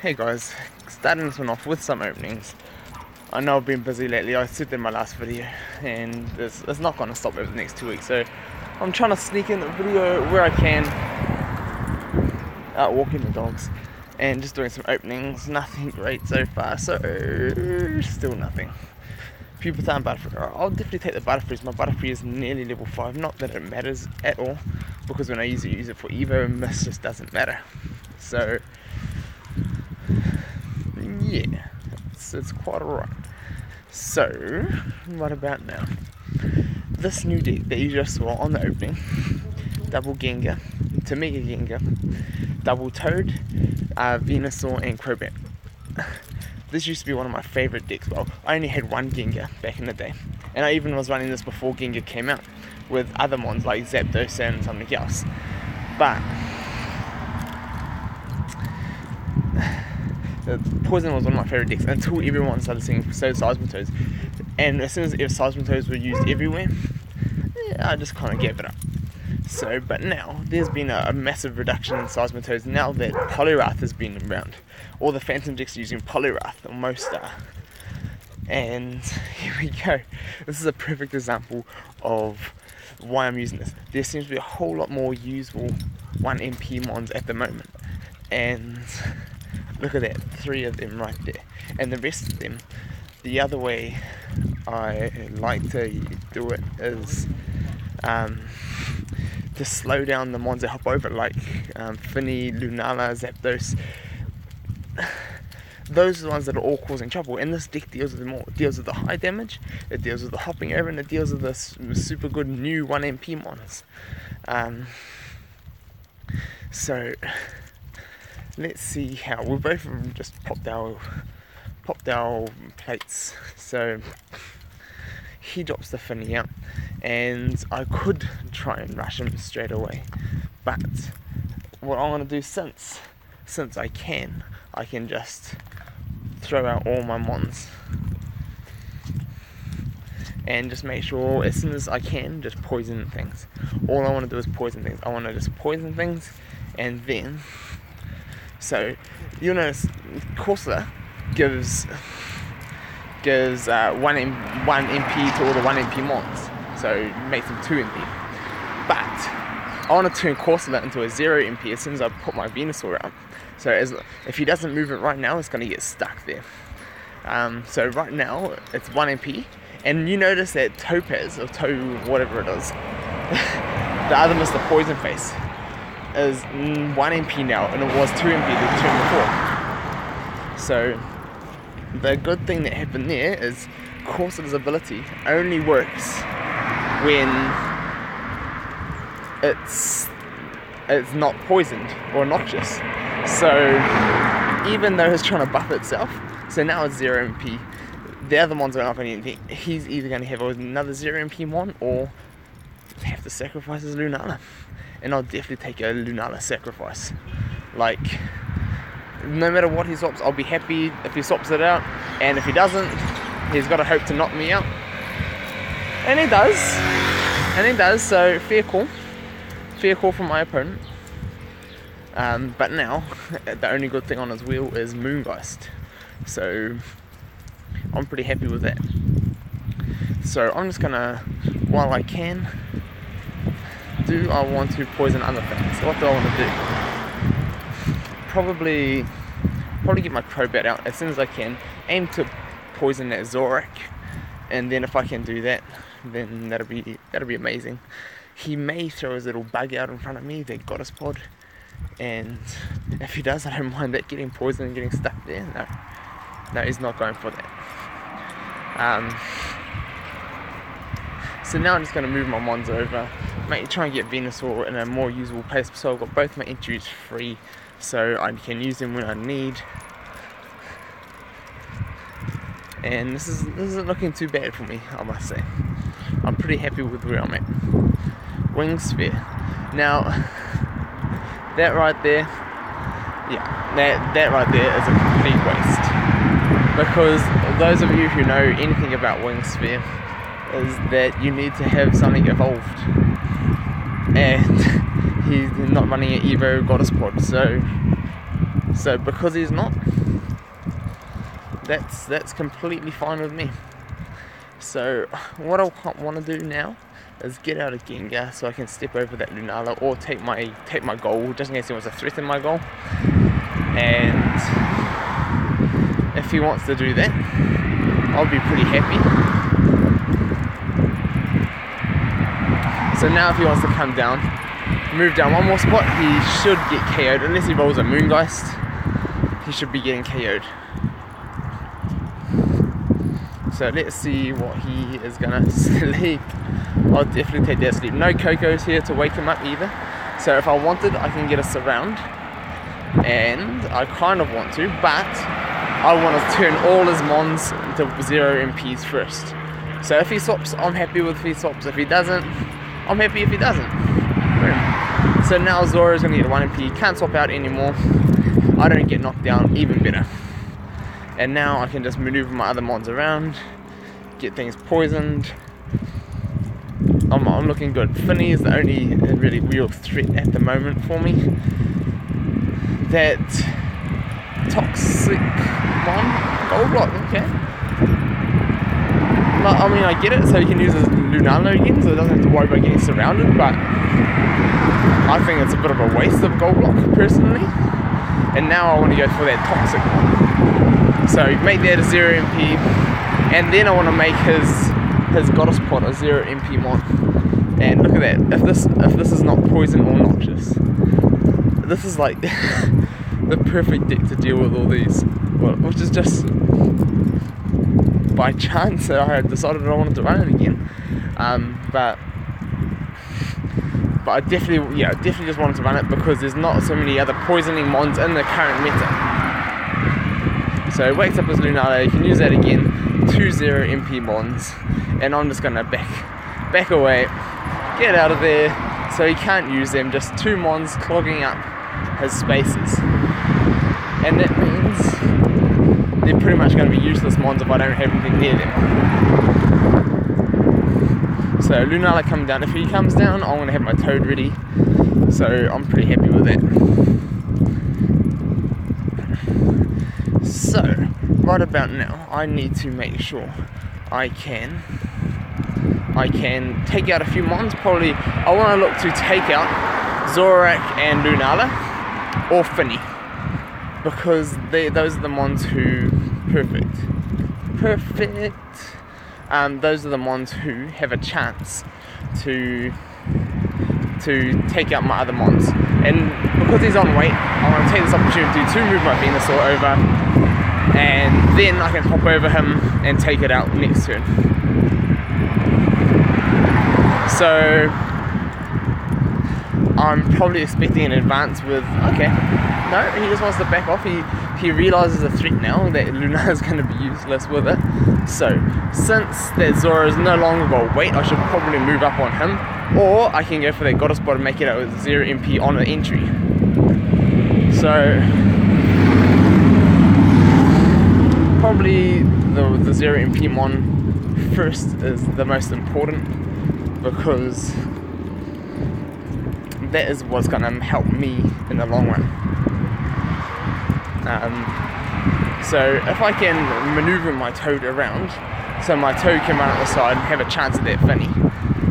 Hey guys, starting this one off with some openings. I know I've been busy lately. I said in my last video, and it's not going to stop over the next 2 weeks. So I'm trying to sneak in a video where I can, out walking the dogs, and just doing some openings. Nothing great so far, so still nothing. Few baton butterfree. I'll definitely take the butterfrees. My butterfree is nearly level 5. Not that it matters at all, because when I use it for Evo, miss just doesn't matter. So yeah, it's quite alright. So, what about now? This new deck that you just saw on the opening, double Gengar, Tamega Gengar, double Toad, Venusaur and Crobat. This used to be one of my favourite decks. Well, I only had one Gengar back in the day, and I even was running this before Gengar came out, with other mons like Zapdos and something else. But Poison was one of my favourite decks until everyone started seeing Seismitoads, and as soon as Seismitoads were used everywhere, yeah, I just kind of gave it up. So, but now there's been a massive reduction in Seismitoads now that Poliwrath has been around. All the Phantom decks are using Poliwrath, or most are. And here we go. This is a perfect example of why I'm using this. There seems to be a whole lot more usable 1 MP mons at the moment, and look at that, 3 of them right there. And the rest of them, the other way I like to do it is to slow down the mons that hop over, like Finny, Lunala, Zapdos. Those are the ones that are all causing trouble, and this deck deals with them all. It deals with the high damage, it deals with the hopping over, and it deals with the super good new 1 MP mons. So let's see how we both just popped our plates. So he drops the Finny out, and I could try and rush him straight away, but what I want to do, since I can just throw out all my mons and just make sure as soon as I can just poison things. All I want to do is poison things. I want to just poison things, and then so you'll notice Corsair gives 1 MP to all the 1 MP mons, so it makes them 2 MP. But I want to turn Corsair into a 0 MP as soon as I put my Venusaur out. So if he doesn't move it right now, it's going to get stuck there. So right now it's 1 MP, and you notice that Topaz, or whatever it is, the other Mr. Poison Face, is 1 MP now, and it was 2 MP the turn before. So the good thing that happened there is Corsair's ability only works when it's not poisoned or noxious. So even though it's trying to buff itself, so now it's 0 MP, the other mons are not going to do anything. He's either going to have another 0 MP mon, or have to sacrifice his Lunala. And I'll definitely take a Lunala sacrifice. Like, no matter what he swaps, I'll be happy if he swaps it out, and if he doesn't, he's got to hope to knock me out. And he does, so fair call from my opponent. But now, the only good thing on his wheel is Moongeist, so I'm pretty happy with that. So I'm just gonna, while I can, I want to poison other things. What do I want to do? Probably get my Crobat out as soon as I can. Aim to poison that Zorak, and then if I can do that, then that'll be amazing. He may throw his little bug out in front of me, the Goddess Pod, and if he does, I don't mind that getting poisoned and getting stuck there. No, he's not going for that. So now I'm just going to move my mons over, try and get Venusaur in a more usable place, so I've got both my entries free, so I can use them when I need. And this isn't looking too bad for me, I must say. I'm pretty happy with where I'm at. Wing Sphere. Now, that right there, yeah, that right there is a complete waste. Because those of you who know anything about Wing Sphere, is that you need to have something evolved, and he's not running an Evo Goddess Pod, so So because he's not, that's completely fine with me. So what I want to do now is get out of Gengar so I can step over that Lunala or take my goal, just in case he wants to threaten my goal. And if he wants to do that, I'll be pretty happy. So now if he wants to come down, move down one more spot, he should get KO'd. Unless he rolls a Moongeist, he should be getting KO'd. So let's see what he is gonna sleep. I'll definitely take that sleep. No Coco's here to wake him up either. So if I wanted, I can get a surround. And I kind of want to, but I want to turn all his mons into 0 MPs first. So if he swaps, I'm happy with if he swaps. If he doesn't, I'm happy if he doesn't. Boom. So now Zora's gonna get 1 MP, can't swap out anymore. I don't get knocked down, even better. And now I can just maneuver my other mons around, get things poisoned. I'm looking good. Finny is the only really real threat at the moment for me. That toxic mon, gold block, okay. I mean, I get it, so he can use his Lunala again, so he doesn't have to worry about getting surrounded, but I think it's a bit of a waste of gold block, personally. And now I want to go for that toxic one. So make that a 0 MP, and then I want to make his Goddess Pod a 0 MP mon. And look at that, if this is not poison or noxious, this is like the perfect deck to deal with all these, which is just by chance that I had decided I wanted to run it again. But I definitely just wanted to run it because there's not so many other poisoning mons in the current meta. So he wakes up his Lunala, he can use that again, 2 0 MP mons, and I'm just gonna back away, get out of there, so he can't use them, just 2 mons clogging up his spaces. And that means they're pretty much going to be useless mons if I don't have anything near them. So Lunala coming down. If he comes down, I'm going to have my Toad ready. So I'm pretty happy with that. So right about now, I need to make sure I can take out a few mons. Probably I want to look to take out Zorak and Lunala or Finny, because those are the mons who perfect. Those are the mons who have a chance to take out my other mons. And because he's on weight, I want to take this opportunity to move my Venusaur over, and then I can hop over him and take it out next turn. So I'm probably expecting an advance with, okay, no, he just wants to back off. He realises a threat now that Luna is going to be useless with it. So since that Zora is no longer got weight, I should probably move up on him, or I can go for that Goddess Bot and make it out with 0 MP on the entry. So probably the 0 MP mon first is the most important, because that is what's going to help me in the long run. So if I can maneuver my Toad around, so my Toad can run up the side and have a chance at that Finny,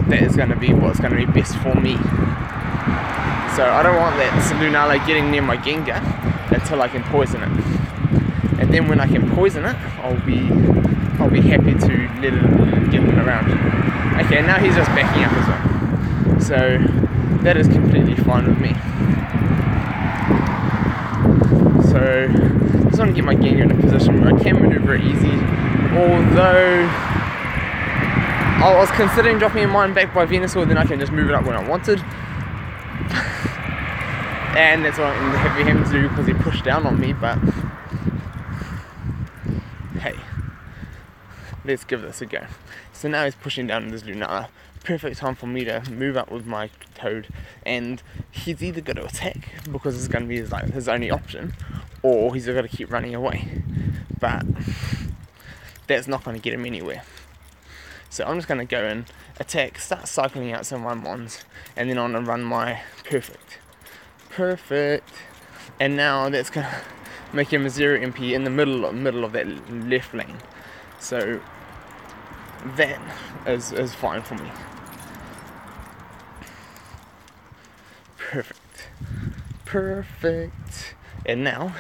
that is going to be what's going to be best for me. So I don't want that Lunala getting near my Gengar until I can poison it. And then when I can poison it, I'll be happy to let it get him around. Okay, now he's just backing up as well. So that is completely fine with me. So just want to get my Gengar in a position where I can maneuver it easy. Although I was considering dropping mine back by Venusaur, then I can just move it up when I wanted. And that's what I'm having to do because he pushed down on me, but hey, let's give this a go. So now he's pushing down this Lunala. Perfect time for me to move up with my Toad, and he's either going to attack because it's going to be his only option, or he's got to keep running away. But that's not going to get him anywhere. So I'm just going to go and attack, start cycling out some of my mons, and then I'm going to run my perfect. And now that's going to make him a 0 MP in the middle of that left lane. So that is fine for me. Perfect. And now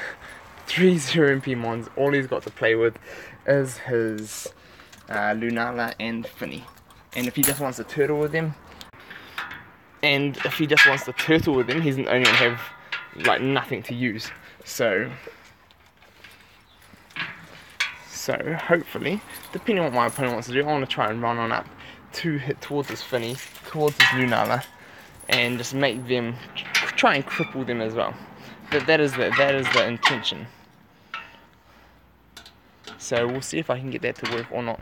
3 0 MP mons. All he's got to play with is his Lunala and Finny. And if he just wants to turtle with them, he's only going to have like nothing to use. So hopefully, depending on what my opponent wants to do, I want to try and run on up to hit towards his Finny, towards his Lunala, and just make them, try and cripple them as well. That is the intention. So we'll see if I can get that to work or not.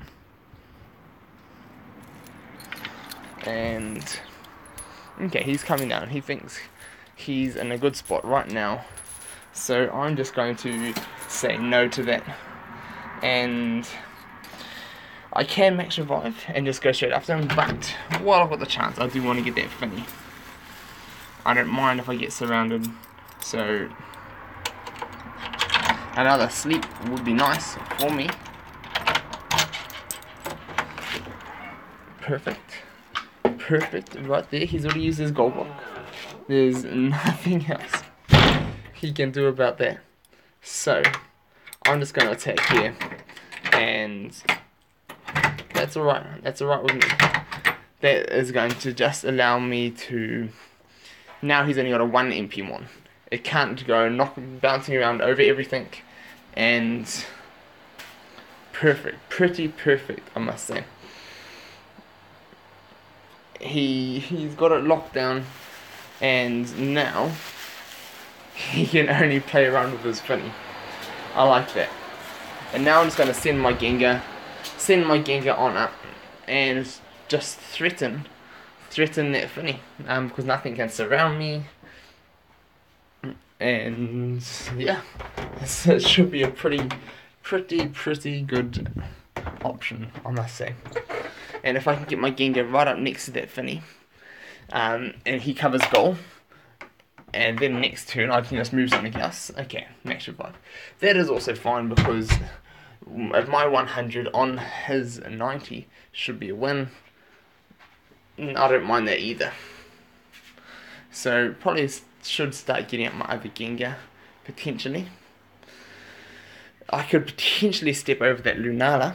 And okay, he's coming down. He thinks he's in a good spot right now. So I'm just going to say no to that. And I can max revive and just go straight after him, but while I've got the chance, I do want to get that Finny. I don't mind if I get surrounded. So another sleep would be nice for me. Perfect right there. He's already used his gold block. There's nothing else he can do about that. So I'm just going to attack here, and that's alright with me. That is going to just allow me to, now he's only got a 1 MP mon. It can't go bouncing around over everything, and pretty perfect, I must say. He's got it locked down, and now he can only play around with his Finny. I like that. And now I'm just going to send my Gengar on up and just threaten that Finny, because nothing can surround me. And yeah, it should be a pretty good option, I must say. And if I can get my Gengar right up next to that Finny, and he covers goal, and then next turn I can just move something else. Okay, max revive. That is also fine, because at my 100 on his 90 should be a win. I don't mind that either. So probably should start getting up my other Gengar, potentially. I could potentially step over that Lunala.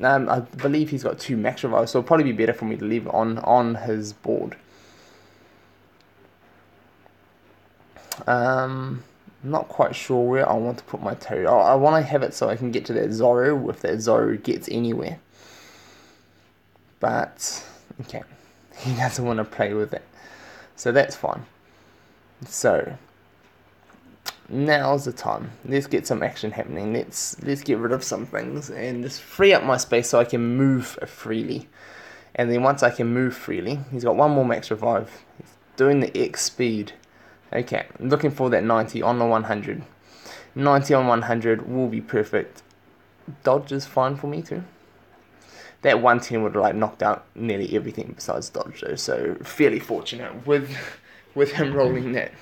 I believe he's got 2 max revives, so it'll probably be better for me to leave it on his board. Not quite sure where I want to put my Toad. I want to have it so I can get to that Zoro if that Zoro gets anywhere. But, okay, he doesn't want to play with it. So that's fine. So, now's the time. Let's get some action happening. Let's get rid of some things and just free up my space so I can move freely. And then once I can move freely, he's got 1 more max revive. He's doing the X speed. Okay, I'm looking for that 90 on the 100. 90 on 100 will be perfect. Dodge is fine for me too. That 110 would have like knocked out nearly everything besides dodge though, so fairly fortunate with him rolling that.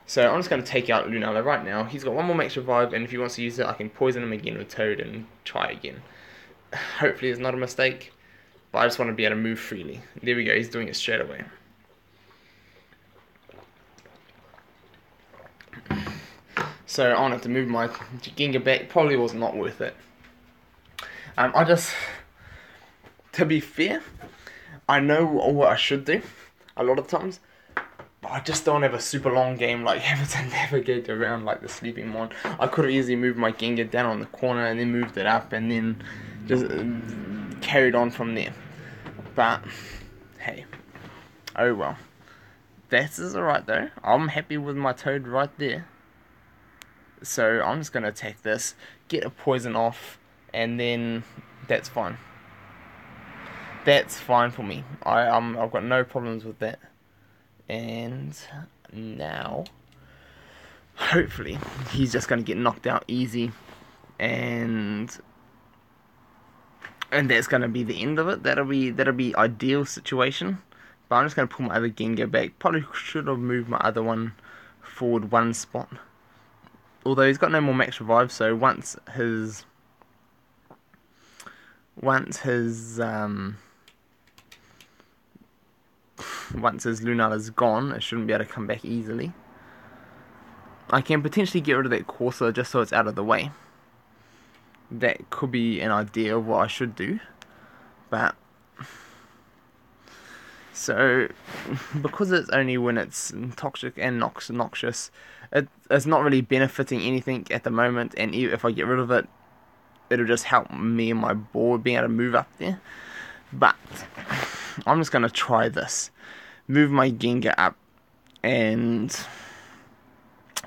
So I'm just going to take out Lunala right now. He's got 1 more max revive, and if he wants to use it, I can poison him again with Toad and try again. Hopefully it's not a mistake, but I just want to be able to move freely. There we go, he's doing it straight away. So I wanted to move my Gengar back. Probably was not worth it. To be fair, I know what I should do a lot of times, but I just don't have a super long game like having to navigate around like the sleeping mon. I could have easily moved my Gengar down on the corner and then moved it up and then just carried on from there. But hey, oh well. That is alright though. I'm happy with my Toad right there. So I'm just going to attack this, get a poison off, and then that's fine. That's fine for me. I've got no problems with that. And now, hopefully, he's just going to get knocked out easy, and that's going to be the end of it. That'll be ideal situation. But I'm just going to pull my other Gengar back. Probably should have moved my other one forward 1 spot. Although he's got no more max revive, so once his Lunala's gone, it shouldn't be able to come back easily. I can potentially get rid of that Corsair just so it's out of the way. That could be an idea of what I should do. But so, because it's only when it's toxic and noxious, it's not really benefiting anything at the moment, and if I get rid of it, it'll just help me and my board being able to move up there. But I'm just going to try this. Move my Gengar up, and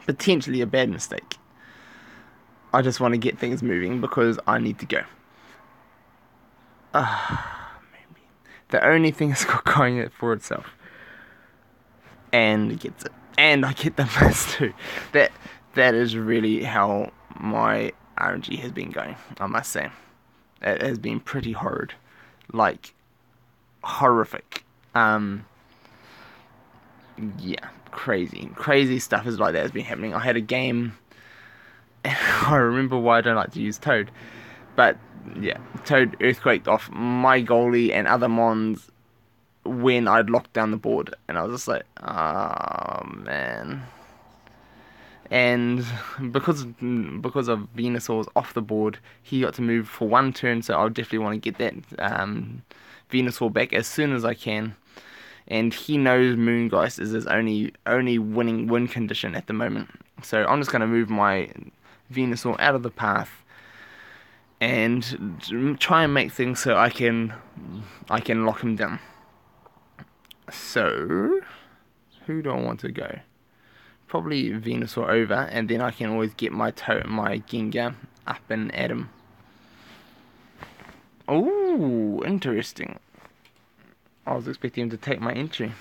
potentially a bad mistake. I just want to get things moving because I need to go. Maybe. The only thing it's got going for itself. And it gets it. And I get the miss too. That is really how my RNG has been going, I must say. It has been pretty horrid. Like, horrific. Yeah, crazy stuff is like that has been happening. I had a game, and I remember why I don't like to use Toad, but yeah, Toad earthquaked off my goalie and other mons when I'd locked down the board, and I was just like, oh man. And because of Venusaur's off the board, he got to move for 1 turn, so I'll definitely want to get that Venusaur back as soon as I can. And he knows Moongeist is his only winning win condition at the moment. So I'm just going to move my Venusaur out of the path and try and make things so I can lock him down. So, who do I want to go? Probably Venusaur over, and then I can always get my Gengar up and at him. Ooh, interesting. I was expecting him to take my entry.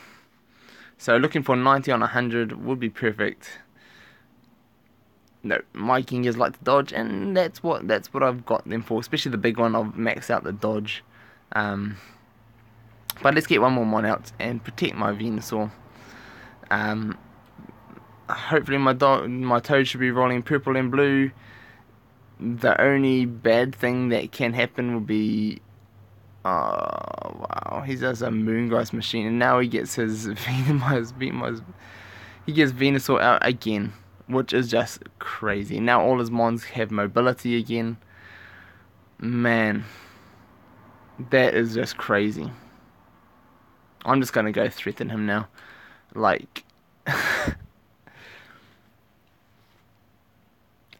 So looking for 90 on 100 would be perfect. No, my Gingers like to dodge, and that's what I've got them for. Especially the big one, I've maxed out the dodge. But let's get one more mon out and protect my Venusaur. Hopefully my Toad should be rolling purple and blue. The only bad thing that can happen will be, oh wow, he does a Moongeist machine, and now he gets his he gets Venusaur out again, which is just crazy. Now all his mons have mobility again. Man, that is just crazy. I'm just gonna go threaten him now, like.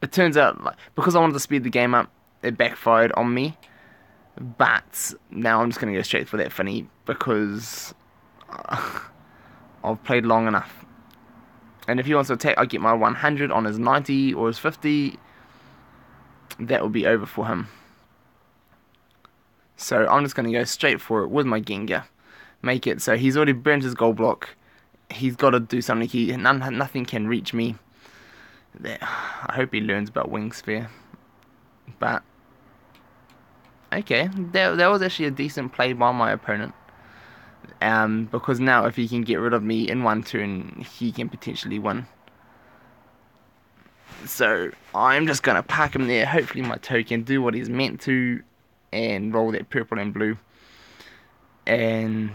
It turns out, like, because I wanted to speed the game up, it backfired on me. But now I'm just going to go straight for that funny because I've played long enough. And if he wants to attack, I get my 100 on his 90 or his 50. That will be over for him. So I'm just going to go straight for it with my Gengar. Make it so he's already burnt his gold block. He's got to do something. Nothing can reach me. I hope he learns about Wing Sphere. But okay, that was actually a decent play by my opponent. Because now if he can get rid of me in 1 turn, he can potentially win. So I'm just gonna park him there. Hopefully my Toad can do what he's meant to and roll that purple and blue. And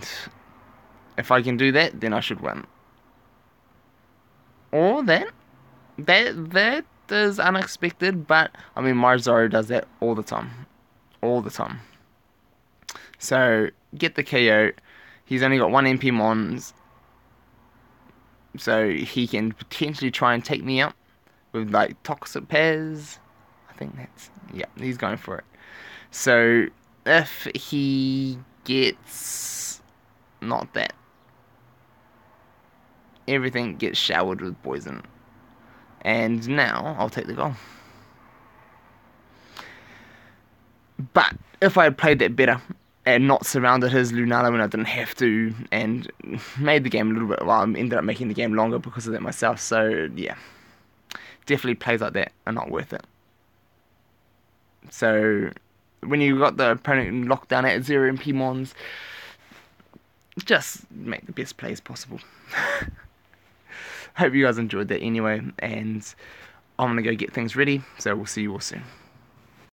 if I can do that, then I should win. Or that is unexpected, but I mean Marzaro does that all the time. So get the KO. He's only got 1 MP mons, so he can potentially try and take me out with like Toxic Pez. I think that's, yeah, he's going for it. So if he gets not that, everything gets showered with poison. And now I'll take the goal. But if I had played that better and not surrounded his Lunala when I didn't have to, and made the game a little bit, well, I ended up making the game longer because of that myself. So yeah, definitely plays like that are not worth it. So when you got the opponent locked down at 0 MP mons, just make the best plays possible. hope you guys enjoyed that anyway, and I'm gonna go get things ready, so we'll see you all soon.